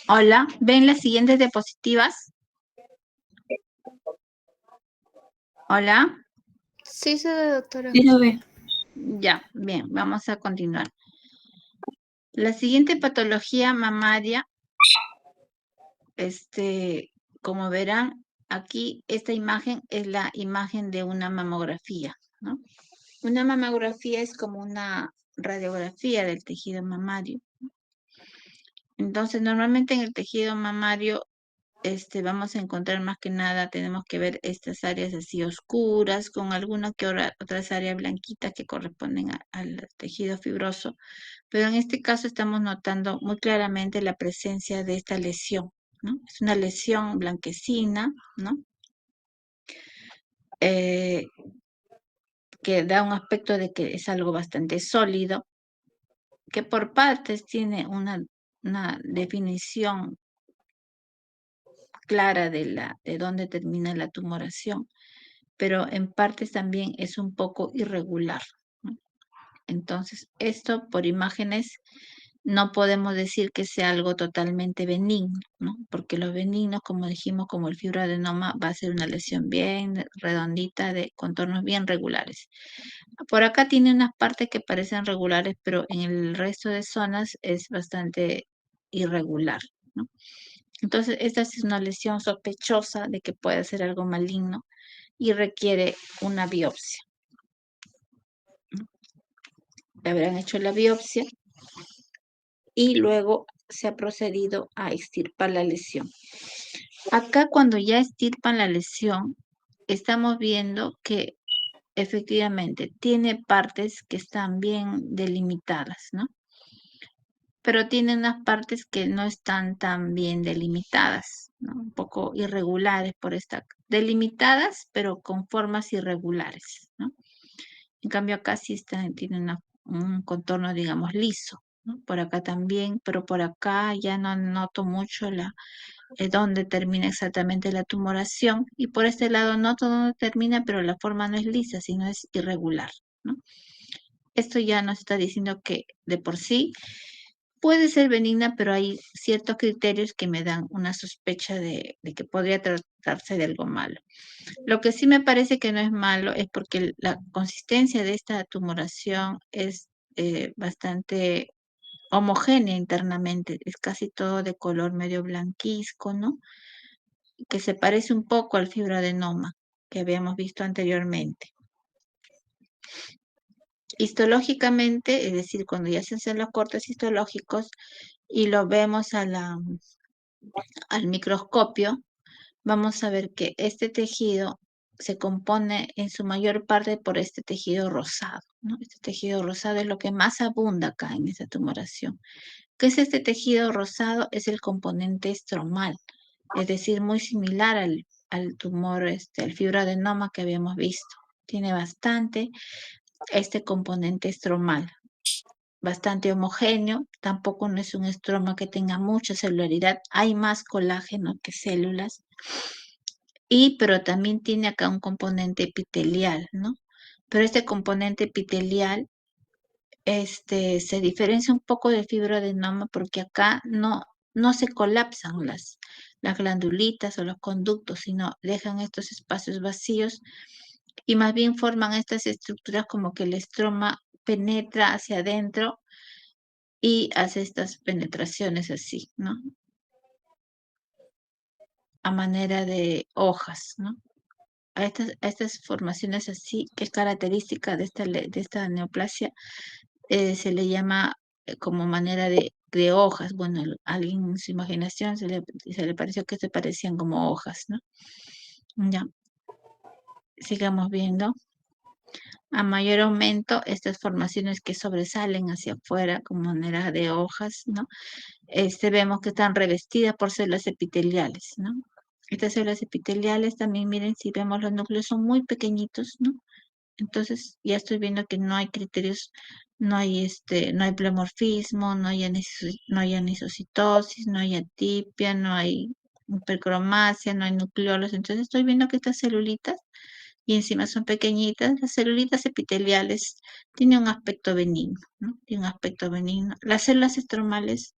Hola, ¿ven las siguientes diapositivas? Hola. Sí se ve, doctora. Sí lo ve. Ya, bien, vamos a continuar. La siguiente patología mamaria, como verán, aquí esta imagen es la imagen de una mamografía, ¿no? Una mamografía es como una radiografía del tejido mamario. Entonces, normalmente en el tejido mamario, vamos a encontrar más que nada, tenemos que ver estas áreas así oscuras, con alguna que otras áreas blanquitas que corresponden al tejido fibroso. Pero en este caso estamos notando muy claramente la presencia de esta lesión, ¿no? Es una lesión blanquecina, ¿no? Que da un aspecto de que es algo bastante sólido, que por partes tiene una definición clara de dónde termina la tumoración, pero en partes también es un poco irregular, ¿no? Entonces, esto por imágenes no podemos decir que sea algo totalmente benigno, ¿no? Porque los benignos, como dijimos, como el fibroadenoma, va a ser una lesión bien redondita de contornos bien regulares. Por acá tiene unas partes que parecen regulares, pero en el resto de zonas es bastante irregular, ¿no? Entonces, esta es una lesión sospechosa de que puede ser algo maligno y requiere una biopsia. Le habrán hecho la biopsia y luego se ha procedido a extirpar la lesión. Acá cuando ya extirpan la lesión, estamos viendo que efectivamente tiene partes que están bien delimitadas, ¿no? Pero tiene unas partes que no están tan bien delimitadas, ¿no? Un poco irregulares por esta, delimitadas, pero con formas irregulares, ¿no? En cambio acá sí tiene un contorno, digamos, liso, ¿no? Por acá también, pero por acá ya no noto mucho dónde termina exactamente la tumoración, y por este lado noto dónde termina, pero la forma no es lisa, sino es irregular, ¿no? Esto ya nos está diciendo que de por sí puede ser benigna, pero hay ciertos criterios que me dan una sospecha de que podría tratarse de algo malo. Lo que sí me parece que no es malo es porque la consistencia de esta tumoración es bastante homogénea internamente, es casi todo de color medio blanquizco, ¿no? Que se parece un poco al fibroadenoma que habíamos visto anteriormente. Histológicamente, es decir, cuando ya se hacen los cortes histológicos y lo vemos al microscopio, vamos a ver que este tejido se compone en su mayor parte por este tejido rosado, ¿no? Este tejido rosado es lo que más abunda acá en esta tumoración. ¿Qué es este tejido rosado? Es el componente estromal, es decir, muy similar al tumor, al fibroadenoma que habíamos visto. Tiene bastante este componente estromal, bastante homogéneo, tampoco no es un estroma que tenga mucha celularidad, hay más colágeno que células, pero también tiene acá un componente epitelial, ¿no? Pero este componente epitelial se diferencia un poco del fibroadenoma porque acá no se colapsan las glandulitas o los conductos, sino dejan estos espacios vacíos y más bien forman estas estructuras como que el estroma penetra hacia adentro y hace estas penetraciones así, ¿no? A manera de hojas, ¿no? A estas formaciones así, que es característica de esta neoplasia, se le llama como manera de hojas. Bueno, alguien en su imaginación se le pareció que se parecían como hojas, ¿no? Ya, sigamos viendo. A mayor aumento, estas formaciones que sobresalen hacia afuera como manera de hojas, ¿no? Vemos que están revestidas por células epiteliales, ¿no? Estas células epiteliales también, miren, si vemos los núcleos son muy pequeñitos, ¿no? Entonces ya estoy viendo que no hay criterios, no hay pleomorfismo, no hay anisocitosis, no hay atipia, no hay hipercromasia, no hay nucleolos. Entonces estoy viendo que estas celulitas, y encima son pequeñitas, las celulitas epiteliales tienen un aspecto benigno, ¿no? Tienen un aspecto benigno. Las células estromales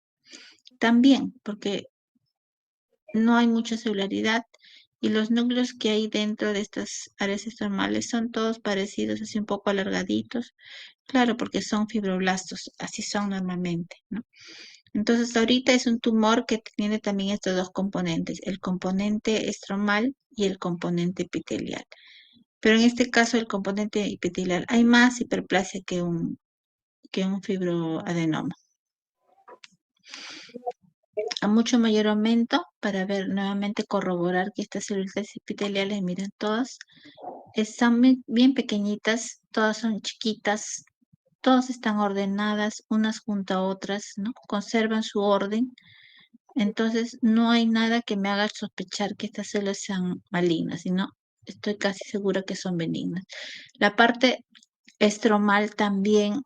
también, porque no hay mucha celularidad y los núcleos que hay dentro de estas áreas estromales son todos parecidos, así un poco alargaditos. Claro, porque son fibroblastos, así son normalmente, ¿no? Entonces, ahorita es un tumor que tiene también estos dos componentes, el componente estromal y el componente epitelial. Pero en este caso, el componente epitelial, hay más hiperplasia que un fibroadenoma. A mucho mayor aumento, para ver nuevamente corroborar que estas células epiteliales, miren todas, están bien pequeñitas, todas son chiquitas, todas están ordenadas unas junto a otras, ¿no? Conservan su orden. Entonces, no hay nada que me haga sospechar que estas células sean malignas, sino estoy casi segura que son benignas. La parte estromal también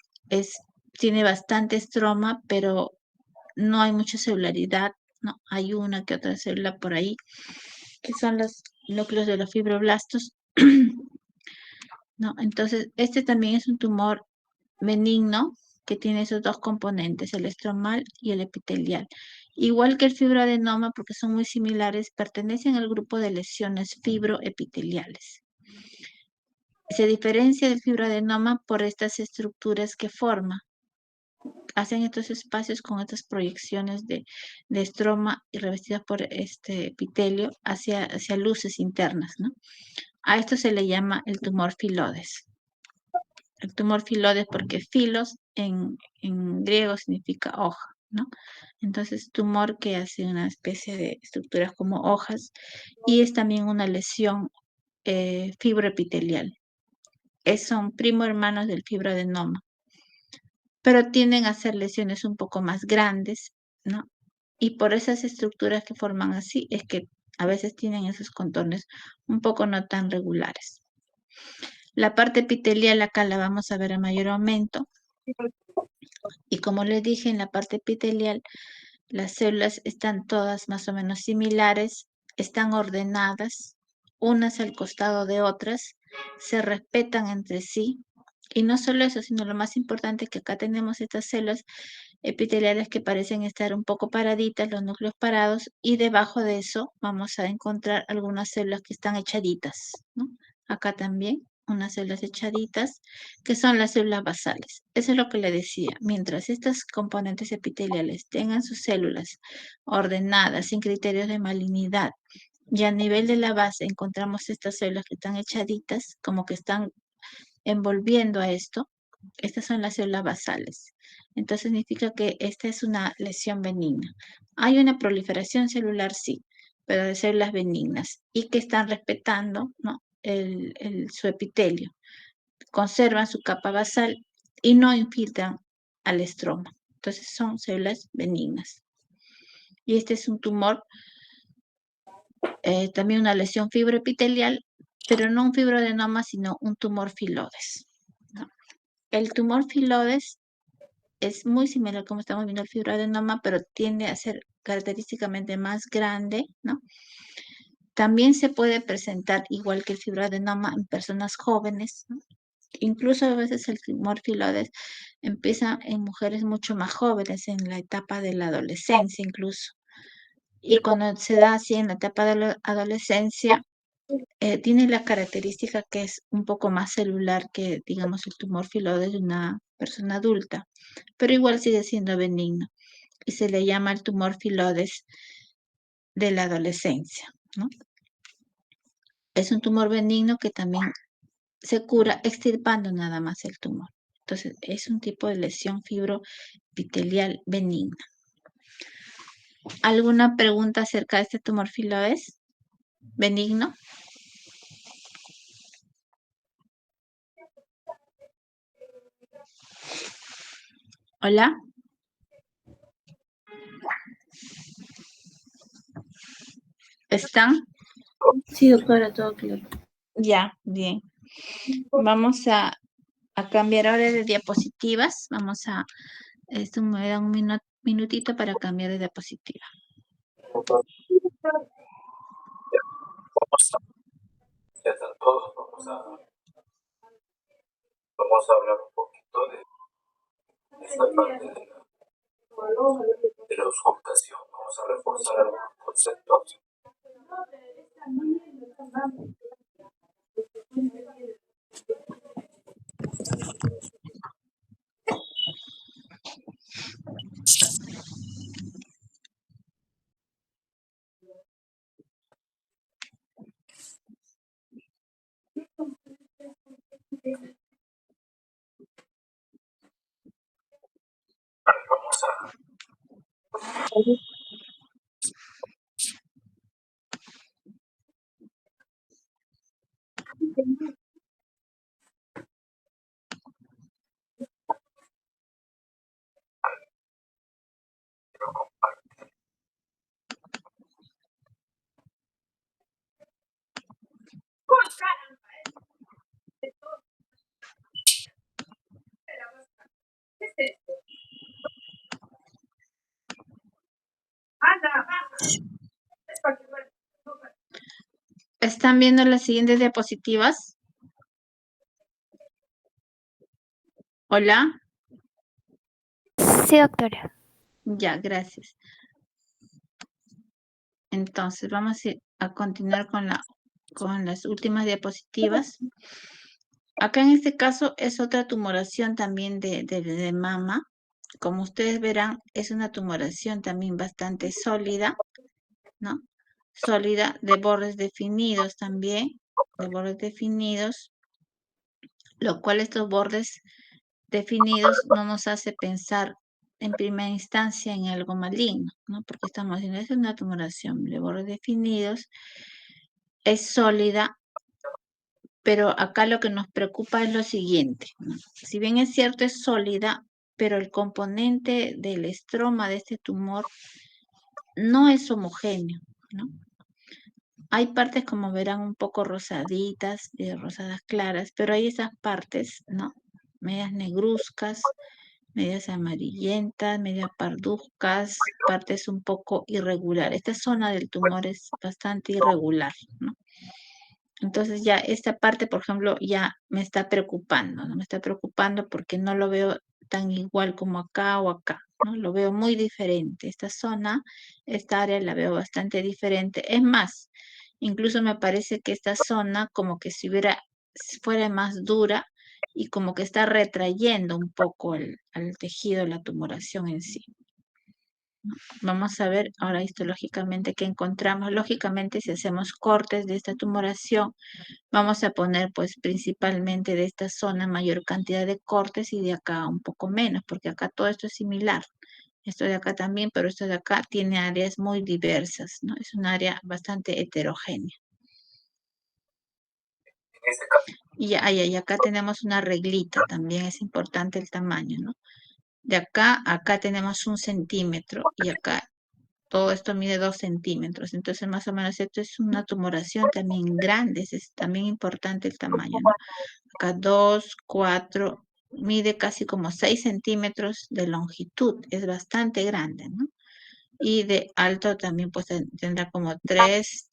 tiene bastante estroma, pero no hay mucha celularidad, ¿no? Hay una que otra célula por ahí, que son los núcleos de los fibroblastos, ¿no? Entonces, este también es un tumor benigno que tiene esos dos componentes, el estromal y el epitelial. Igual que el fibroadenoma, porque son muy similares, pertenecen al grupo de lesiones fibroepiteliales. Se diferencia del fibroadenoma por estas estructuras que forma. Hacen estos espacios con estas proyecciones de estroma y revestidas por este epitelio hacia luces internas, ¿no? A esto se le llama el tumor filodes. El tumor filodes porque filos en griego significa hoja, ¿no? Entonces, tumor que hace una especie de estructuras como hojas y es también una lesión fibroepitelial. Son primo hermanos del fibroadenoma, pero tienden a ser lesiones un poco más grandes, ¿no? Y por esas estructuras que forman así es que a veces tienen esos contornos un poco no tan regulares. La parte epitelial acá la vamos a ver a mayor aumento. Y como les dije, en la parte epitelial, las células están todas más o menos similares, están ordenadas, unas al costado de otras, se respetan entre sí. Y no solo eso, sino lo más importante que acá tenemos estas células epiteliales que parecen estar un poco paraditas, los núcleos parados, y debajo de eso vamos a encontrar algunas células que están echaditas, ¿no? Acá también unas células echaditas, que son las células basales. Eso es lo que le decía. Mientras estas componentes epiteliales tengan sus células ordenadas, sin criterios de malignidad, y a nivel de la base encontramos estas células que están echaditas, como que están envolviendo a esto, estas son las células basales. Entonces significa que esta es una lesión benigna. Hay una proliferación celular, sí, pero de células benignas y que están respetando, ¿no? su epitelio. Conservan su capa basal y no infiltran al estroma. Entonces son células benignas. Y este es un tumor, también una lesión fibroepitelial, pero no un fibroadenoma, sino un tumor filodes, ¿no? El tumor filodes es muy similar como estamos viendo el fibroadenoma, pero tiende a ser característicamente más grande, ¿no? También se puede presentar igual que el fibroadenoma en personas jóvenes, ¿no? Incluso a veces el tumor filodes empieza en mujeres mucho más jóvenes, en la etapa de la adolescencia incluso. Y cuando se da así en la etapa de la adolescencia, tiene la característica que es un poco más celular que, digamos, el tumor filodes de una persona adulta, pero igual sigue siendo benigno y se le llama el tumor filodes de la adolescencia, ¿no? Es un tumor benigno que también se cura extirpando nada más el tumor. Entonces, es un tipo de lesión fibroepitelial benigna. ¿Alguna pregunta acerca de este tumor filodes benigno? ¿Hola? ¿Están? Sí, doctora, todo claro. Ya, bien. Vamos a cambiar ahora de diapositivas. Esto me da un minutito para cambiar de diapositiva. Ya están todos, vamos a hablar un poquito de esta parte de la auscultación. Vamos a reforzar algunos conceptos. Vamos a ¿Están viendo las siguientes diapositivas? ¿Hola? Sí, doctora. Ya, gracias. Entonces, vamos a continuar con las últimas diapositivas. Acá en este caso es otra tumoración también de mama. Como ustedes verán, es una tumoración también bastante sólida, ¿no? Sólida, de bordes definidos también, de bordes definidos, lo cual estos bordes definidos no nos hace pensar en primera instancia en algo maligno, ¿no? Porque estamos diciendo, es una tumoración de bordes definidos, es sólida, pero acá lo que nos preocupa es lo siguiente, ¿no? Si bien es cierto, es sólida, pero el componente del estroma de este tumor no es homogéneo, ¿no? Hay partes, como verán, un poco rosaditas, rosadas claras, pero hay esas partes, ¿no? Medias negruzcas, medias amarillentas, medias parduzcas, partes un poco irregulares. Esta zona del tumor es bastante irregular, ¿no? Entonces ya esta parte, por ejemplo, ya me está preocupando, ¿no? Me está preocupando porque no lo veo tan igual como acá o acá, ¿no? Lo veo muy diferente. Esta zona, esta área la veo bastante diferente. Es más, incluso me parece que esta zona como que si fuera más dura y como que está retrayendo un poco al tejido, la tumoración en sí. Vamos a ver ahora histológicamente qué encontramos. Lógicamente, si hacemos cortes de esta tumoración, vamos a poner pues principalmente de esta zona mayor cantidad de cortes y de acá un poco menos, porque acá todo esto es similar. Esto de acá también, pero esto de acá tiene áreas muy diversas, ¿no? Es un área bastante heterogénea. en este caso. Y acá tenemos una reglita, también es importante el tamaño, ¿no? De acá a acá tenemos 1 centímetro y acá todo esto mide 2 centímetros. Entonces, más o menos, esto es una tumoración también grande, es también importante el tamaño, ¿no? Acá 2, 4, mide casi como 6 centímetros de longitud, es bastante grande, ¿no? Y de alto también pues tendrá como 3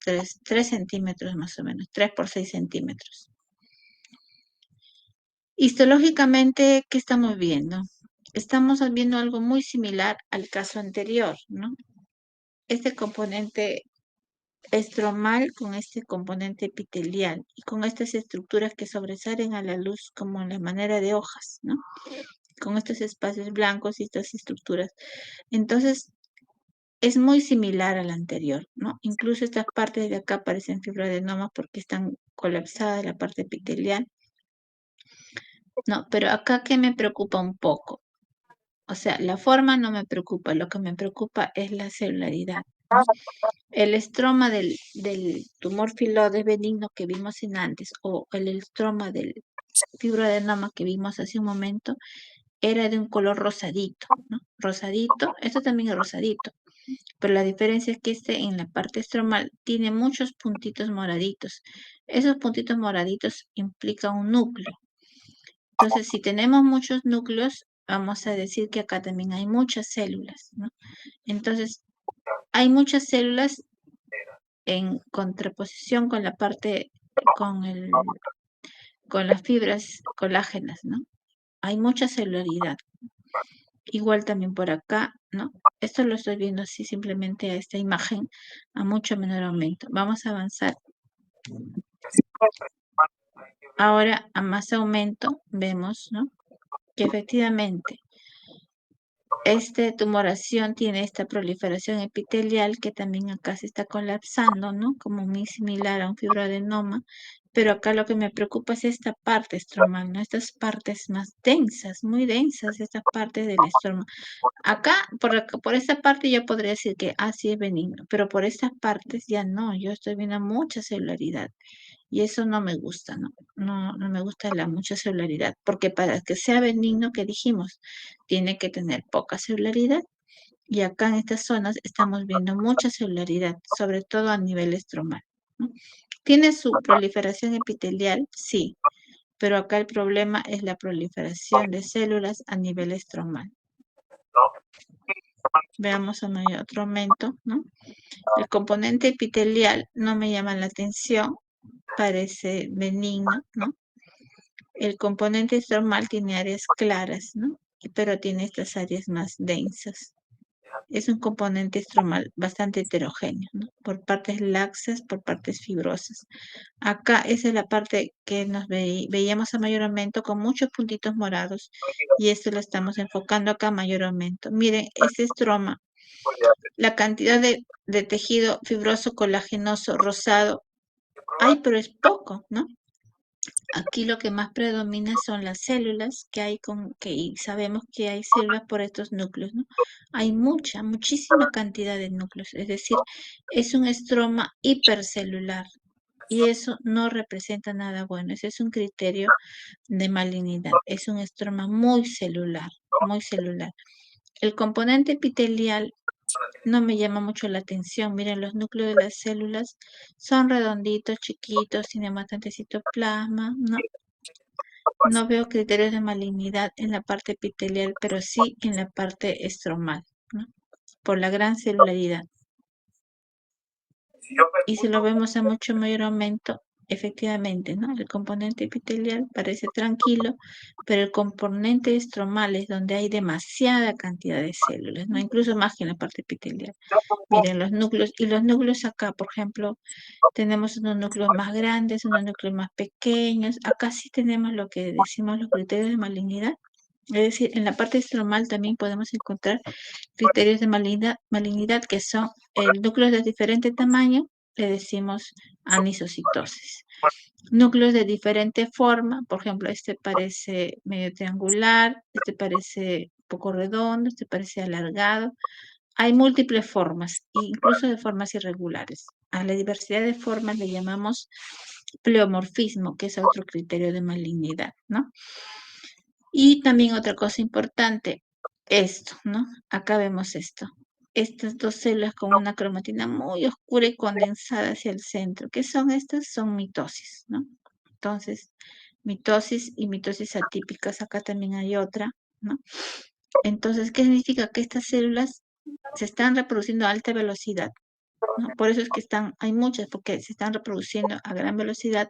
centímetros más o menos, 3 por 6 centímetros. Histológicamente, ¿qué estamos viendo? Estamos viendo algo muy similar al caso anterior, ¿no? Este componente estromal con este componente epitelial y con estas estructuras que sobresalen a la luz como en la manera de hojas, ¿no? Con estos espacios blancos y estas estructuras. Entonces, es muy similar al anterior, ¿no? Incluso estas partes de acá parecen fibroadenomas porque están colapsadas la parte epitelial. No, pero acá que me preocupa un poco. O sea, la forma no me preocupa, lo que me preocupa es la celularidad, ¿no? El estroma del tumor filoide benigno que vimos en antes o el estroma del fibroadenoma que vimos hace un momento era de un color rosadito, ¿no? Rosadito, esto también es rosadito, pero la diferencia es que este en la parte estromal tiene muchos puntitos moraditos. Esos puntitos moraditos implican un núcleo. Entonces, si tenemos muchos núcleos, vamos a decir que acá también hay muchas células, ¿no? Entonces, hay muchas células en contraposición con la parte, con las fibras colágenas, ¿no? Hay mucha celularidad. Igual también por acá ¿no? Esto lo estoy viendo así simplemente a esta imagen a mucho menor aumento. Vamos a avanzar. Ahora a más aumento vemos, ¿no? Que efectivamente esta tumoración tiene esta proliferación epitelial que también acá se está colapsando, ¿no? Como muy similar a un fibroadenoma, pero acá lo que me preocupa es esta parte estromal, ¿no? Estas partes más densas, muy densas, estas partes del estroma. Acá, por esta parte yo podría decir que sí es benigno, pero por estas partes ya no, yo estoy viendo mucha celularidad. Y eso no me gusta, ¿no? No me gusta la mucha celularidad, porque para que sea benigno, que dijimos, tiene que tener poca celularidad. Y acá en estas zonas estamos viendo mucha celularidad, sobre todo a nivel estromal, ¿no? ¿Tiene su proliferación epitelial? Sí, pero acá el problema es la proliferación de células a nivel estromal. Veamos otro aumento, ¿no? El componente epitelial no me llama la atención, parece benigno, ¿no? El componente estromal tiene áreas claras, ¿no? Pero tiene estas áreas más densas. Es un componente estromal bastante heterogéneo, ¿no? Por partes laxas, por partes fibrosas. Acá esa es la parte que nos veíamos a mayor aumento con muchos puntitos morados y esto lo estamos enfocando acá a mayor aumento. Miren, este estroma, la cantidad de tejido fibroso colagenoso rosado, pero es poco, ¿no? Aquí lo que más predomina son las células que hay y sabemos que hay células por estos núcleos, ¿no? Hay muchísima cantidad de núcleos, es decir, es un estroma hipercelular y eso no representa nada bueno. Ese es un criterio de malignidad. Es un estroma muy celular, muy celular. El componente epitelial no me llama mucho la atención. Miren, los núcleos de las células son redonditos, chiquitos, tienen bastante citoplasma, ¿no? No veo criterios de malignidad en la parte epitelial, pero sí en la parte estromal, ¿no? Por la gran celularidad. Y si lo vemos a mucho mayor aumento, efectivamente, ¿no? El componente epitelial parece tranquilo, pero el componente estromal es donde hay demasiada cantidad de células, ¿no? Incluso más que en la parte epitelial. Miren los núcleos, y los núcleos acá, por ejemplo, tenemos unos núcleos más grandes, unos núcleos más pequeños. Acá sí tenemos lo que decimos los criterios de malignidad. Es decir, en la parte estromal también podemos encontrar criterios de malignidad que son el núcleo de diferente tamaño, le decimos anisocitosis. Núcleos de diferente forma, por ejemplo, este parece medio triangular, este parece poco redondo, este parece alargado. Hay múltiples formas, incluso de formas irregulares. A la diversidad de formas le llamamos pleomorfismo, que es otro criterio de malignidad, ¿no? Y también otra cosa importante, esto, ¿no? Acá vemos esto. Estas dos células con una cromatina muy oscura y condensada hacia el centro. ¿Qué son estas? Son mitosis, ¿no? Entonces, mitosis y mitosis atípicas. Acá también hay otra, ¿no? Entonces, ¿qué significa? Que estas células se están reproduciendo a alta velocidad, ¿no? Por eso es que hay muchas, porque se están reproduciendo a gran velocidad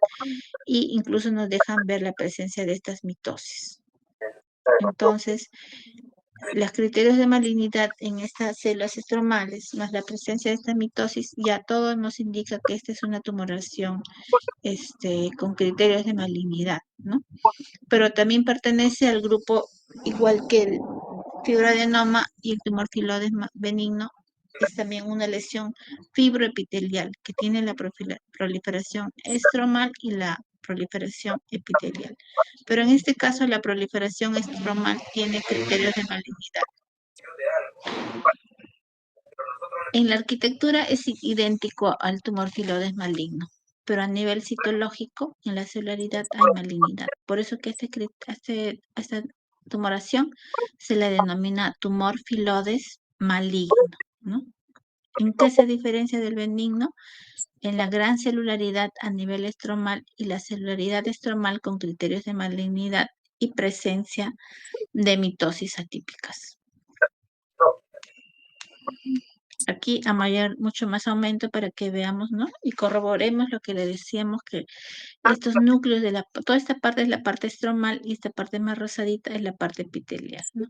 e incluso nos dejan ver la presencia de estas mitosis. Entonces, los criterios de malignidad en estas células estromales, más la presencia de esta mitosis, ya todo nos indica que esta es una tumoración con criterios de malignidad, ¿no? Pero también pertenece al grupo, igual que el fibroadenoma y el tumor filodes benigno, es también una lesión fibroepitelial que tiene la proliferación estromal y la proliferación epitelial. Pero en este caso la proliferación estromal tiene criterios de malignidad. En la arquitectura es idéntico al tumor filodes maligno, pero a nivel citológico, en la celularidad hay malignidad. Por eso que esta tumoración se le denomina tumor filodes maligno, ¿no? ¿En qué se diferencia del benigno? En la gran celularidad a nivel estromal y la celularidad estromal con criterios de malignidad y presencia de mitosis atípicas. Aquí a mucho más aumento para que veamos, ¿no? Y corroboremos lo que le decíamos, que estos núcleos de toda esta parte es la parte estromal y esta parte más rosadita es la parte epitelial, ¿no?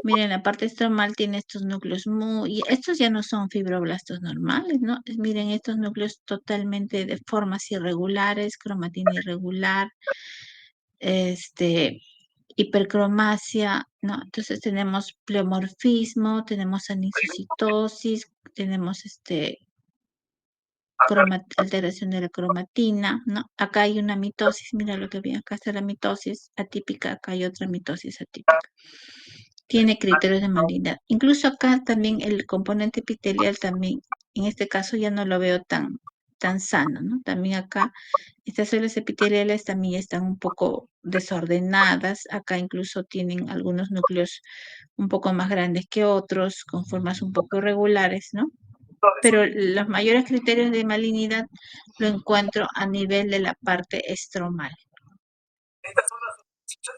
Miren, la parte estromal tiene estos núcleos y estos ya no son fibroblastos normales, ¿no? Miren, estos núcleos totalmente de formas irregulares, cromatina irregular, hipercromacia, ¿no? Entonces tenemos pleomorfismo, tenemos anisocitosis, tenemos alteración de la cromatina, ¿no? Acá hay una mitosis, mira lo que vi, acá está la mitosis atípica, acá hay otra mitosis atípica. Tiene criterios de malignidad. Incluso acá también el componente epitelial también, en este caso ya no lo veo tan sano, ¿no? También acá estas células epiteliales también están un poco desordenadas. Acá incluso tienen algunos núcleos un poco más grandes que otros, con formas un poco irregulares, ¿no? Pero los mayores criterios de malignidad lo encuentro a nivel de la parte estromal.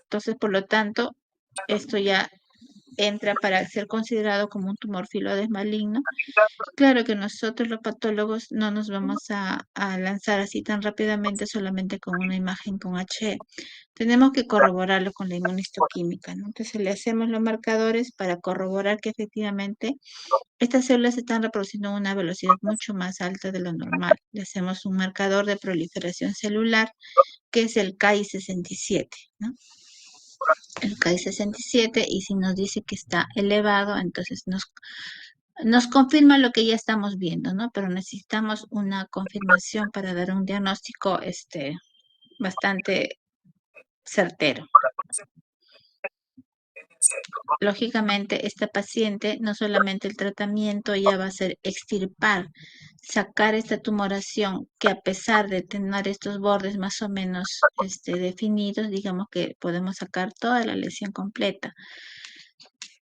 Entonces, por lo tanto, esto ya entra para ser considerado como un tumor filoides maligno. Claro que nosotros los patólogos no nos vamos a lanzar así tan rápidamente solamente con una imagen con H. Tenemos que corroborarlo con la inmunistoquímica, ¿no? Entonces le hacemos los marcadores para corroborar que efectivamente estas células se están reproduciendo a una velocidad mucho más alta de lo normal. Le hacemos un marcador de proliferación celular que es el KI67, ¿no? El KI67, y si nos dice que está elevado, entonces nos confirma lo que ya estamos viendo, ¿no? Pero necesitamos una confirmación para dar un diagnóstico bastante certero. Lógicamente, esta paciente, no solamente el tratamiento ya va a ser extirpar, sacar esta tumoración, que a pesar de tener estos bordes más o menos definidos, digamos que podemos sacar toda la lesión completa.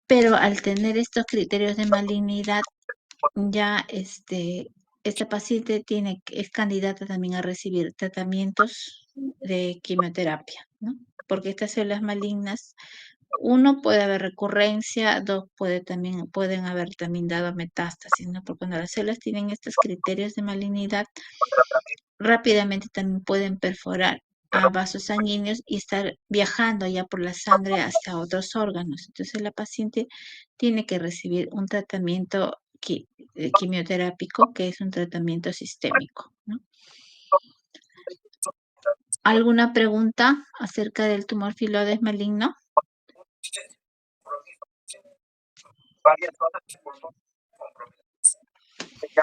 Pero al tener estos criterios de malignidad, ya esta paciente es candidata también a recibir tratamientos de quimioterapia, ¿no? Porque estas células malignas, uno, puede haber recurrencia, dos, pueden haber también dado metástasis, ¿no? Porque cuando las células tienen estos criterios de malignidad, rápidamente también pueden perforar a vasos sanguíneos y estar viajando ya por la sangre hasta otros órganos. Entonces la paciente tiene que recibir un tratamiento quimioterápico, que es un tratamiento sistémico, ¿no? ¿Alguna pregunta acerca del tumor filoides maligno?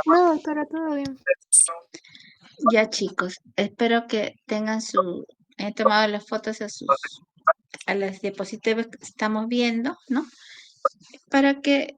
No, doctora, todo bien. Ya, chicos, espero que tengan tomado las fotos a las diapositivas que estamos viendo, ¿no? Para que